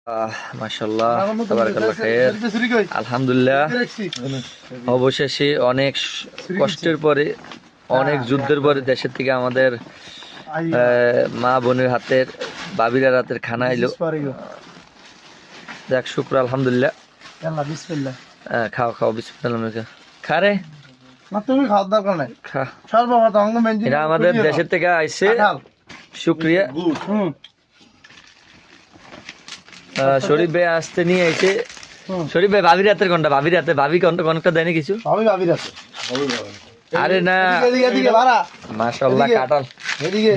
মাশাআল্লাহ তাবারাকাল্লাহ খায়ের আলহামদুলিল্লাহ অবশেষে অনেক কষ্টের পরে অনেক যুদ্ধের পরে দেশের থেকে আমাদের মা বোনের হাতের বাবিরার হাতের খানা এলো। যাক শুক্র আলহামদুলিল্লাহ। খাও খাও বিসমিল্লাহ খা রে না তুমি খাওয়ার দরকার নাই খা। সর্বপ্রথম এটা আমাদের দেশের থেকে আইছে শুক্রিয়া। শরীফ ভাই আসতে নিয়ে এসে শরীফ ভাই ভাবির হাতের কোনটা ভাবির হাতে ভাবি কোনটা দেয়নি কিছু ভাবির হাতে আরে না মাশাআল্লাহ কাঁঠাল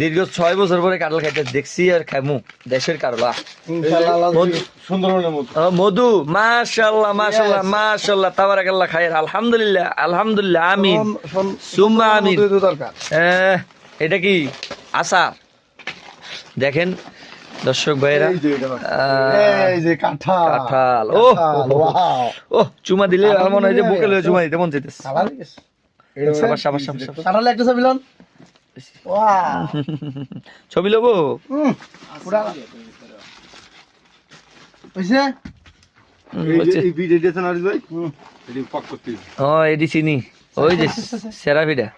দীর্ঘ 6 বছর পরে কাঁঠাল খাইতে দেখছি আর খামু দেশের কারলা মধু মাশাআল্লাহ মাশাআল্লাহ মাশাআল্লাহ তাবারাকাল্লাহ খায়ের আলহামদুলিল্লাহ আলহামদুলিল্লাহ আমিন সুম্মা আমিন। এটা কি আচার দেখেন দর্শক ভাইরা কাঁঠাল ও চুমা দিলে আমার মনে হয় যে বুকে লয়ে চুমা দিতে মন চাইতেছে। ছবি লবো এডি চিনি ওই যে সেরা পিঠা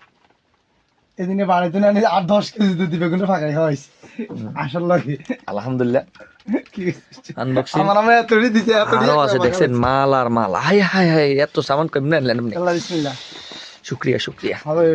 এদিনে বাড়িতে না 8-10 কেজি দুধ দিবে কিন্তু ফাঁকাই হইছে আসলে আলহামদুলিল্লাহ আনবক্সিং আমার আমরা এতই দিতে আরো আছে দেখছেন মাল আর মাল হাই হাই হাই এত সামান কেমনে আনলেন আপনি? আল্লাহ বিসমিল্লাহ শুকরিয়া শুকরিয়া। হবে